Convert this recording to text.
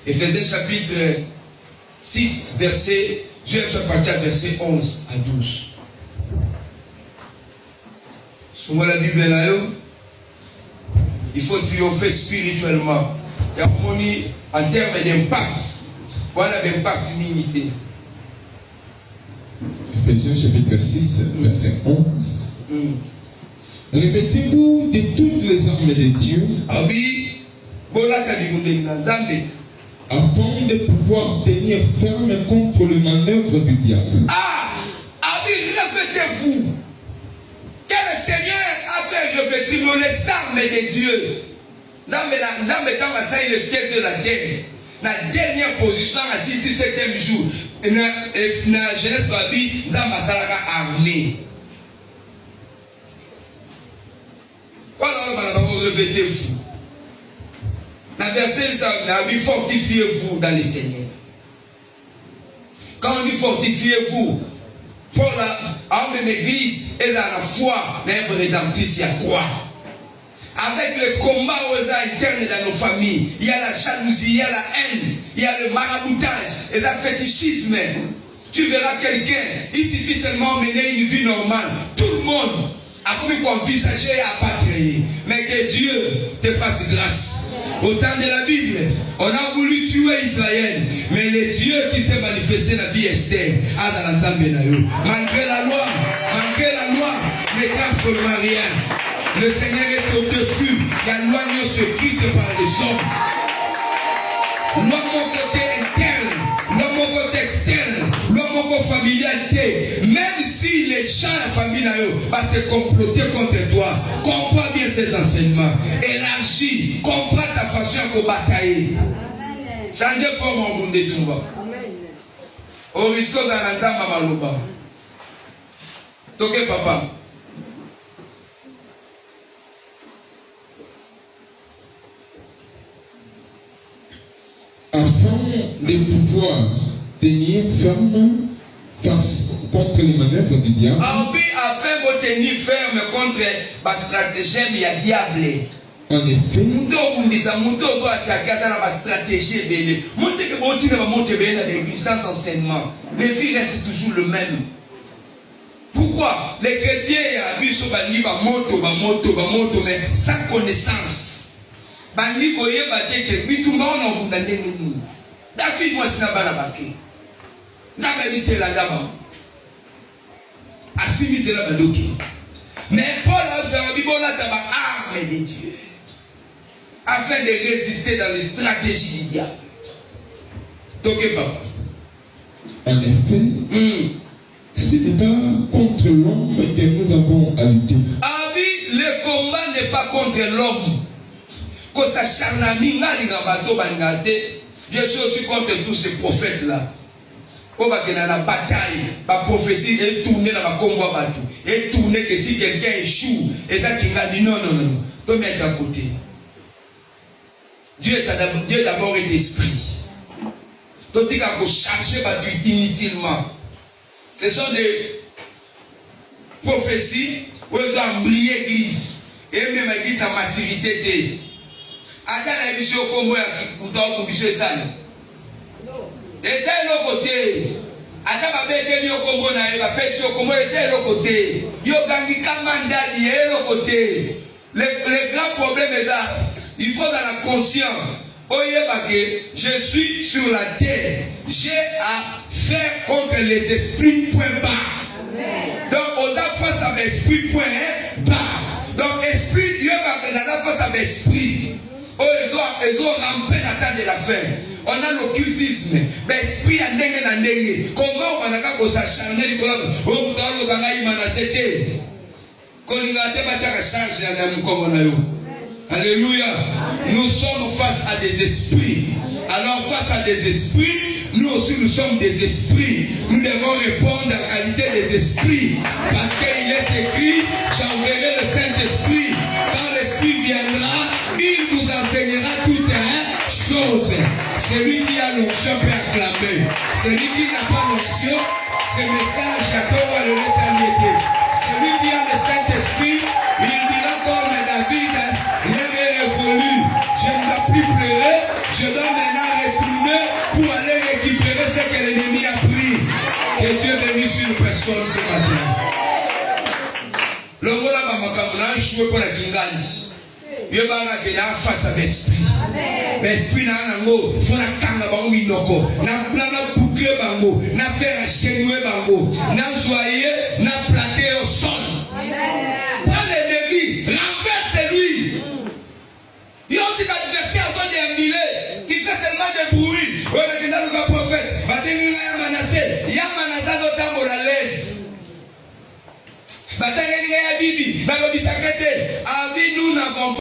Éphésiens chapitre 6, verset, je vais partir à verset 11 à 12. Souvent la Bible est là, il faut triompher spirituellement. Il y a en termes d'impact. Voilà l'impact d'unité. Éphésiens chapitre 6, verset 11. Répétez-vous de toutes les armes de Dieu afin de pouvoir tenir ferme contre le manœuvre du diable. Répétez-vous que le Seigneur a fait revêtir les armes de Dieu. Dans le ciel de la terre, la dernière position, la 6e jour, la Genèse Babi, nous avons armé. Revêtez-vous. La verset, ça dit fortifiez-vous dans le Seigneur. Quand on dit fortifiez-vous, pour l'église et dans la foi, l'œuvre rédemptrice, il y a quoi? Avec le combat interne dans nos familles, il y a la jalousie, il y a la haine, il y a le maraboutage, et le fétichisme. Tu verras quelqu'un, il suffit seulement de mener une vie normale. Tout le monde a comme envisagé à abattre. Mais que Dieu te fasse grâce. Au temps de la Bible, on a voulu tuer Israël, mais le Dieu qui s'est manifesté dans la vie Esther, malgré la loi, ne transforme rien. Le Seigneur est au-dessus. Il y a une loi écrite par les hommes. Loi mon côté interne, loi mon côté externe, loi mon côté familialité. Même si les gens de la famille vont se comploter contre toi, comprends bien ces enseignements. Élargis, comprends ta façon de batailler. Change forme en monde de tout. Au risque dans l'ensemble maloba. Toké papa. Afin de pouvoir tenir ferme face contre les manœuvres du diable. Afin de tenir ferme contre la stratégie du diable. En effet, sans enseignement, les vies restent toujours le même. Pourquoi les chrétiens mais sans connaissance. David, moi, c'est la balle. Mais Paul a observé l'arme de Dieu afin de résister dans les stratégies du diable. Donc, papa. En effet, ce n'est pas contre l'homme que nous avons à lutter. Ah oui, le combat n'est pas contre l'homme. Quand ça charnami, je suis aussi contre tous ces prophètes-là. Quand il y a la bataille, la prophétie est tournée dans la combat, et tournée que si quelqu'un échoue, et ça qui a dit non, tu mets à côté. Dieu d'abord est esprit. Donc il faut chercher inutilement. Ce sont des prophéties où ils ont brillé l'église. Et même l'église dans la maturité. Attends la vision comme pour vision ça. Et ça est l'autre côté. Attends ma bête yo comme na eba pesi yo comme c'est l'autre côté. Yo gangi kamanda di l'autre côté. Le grand problème est là. Il faut dans la conscience. Je suis sur la terre. J'ai à faire contre les esprits point bas. Donc, on a face à l'esprit point bas. Donc, esprit, Dieu va face à l'esprit. Ils ont rampé la temps de la fin. On a l'occultisme. L'esprit a dengue na dengue. Comment on a s'acharner du corps? On Alléluia. Nous sommes face à des esprits. Alors face à des esprits, nous aussi nous sommes des esprits. Nous devons répondre à la qualité des esprits. Parce qu'il est écrit, j'enverrai le Saint-Esprit. Quand l'Esprit viendra, il vous enseignera toutes choses. Celui qui a l'onction peut acclamer. Celui qui n'a pas l'onction, ce message qu'à le l'éternité. Celui qui a le Saint-Esprit, il dira comme David, il avait révolu. Je ne dois plus pleurer, je dois maintenant retourner. soit ce matin. Le mot là, je suis pour la Kingani. Je vais face à l'esprit. L'esprit n'a pas faut la kanga bango minoko. Na boucler bango. Na faire chenouer bango. Na joyer, na plaquer au sol. Prends l'ennemi, renverse-lui. Il a dit l'adversaire a doit déambuler. Tu fais seulement des bruits. On a dit dans le prophète. Batengi ya Manassé. Ya Manassé dotambo la laisse. Batengi ya Bibi. Bago bisakete. Abi nous n'avons pas.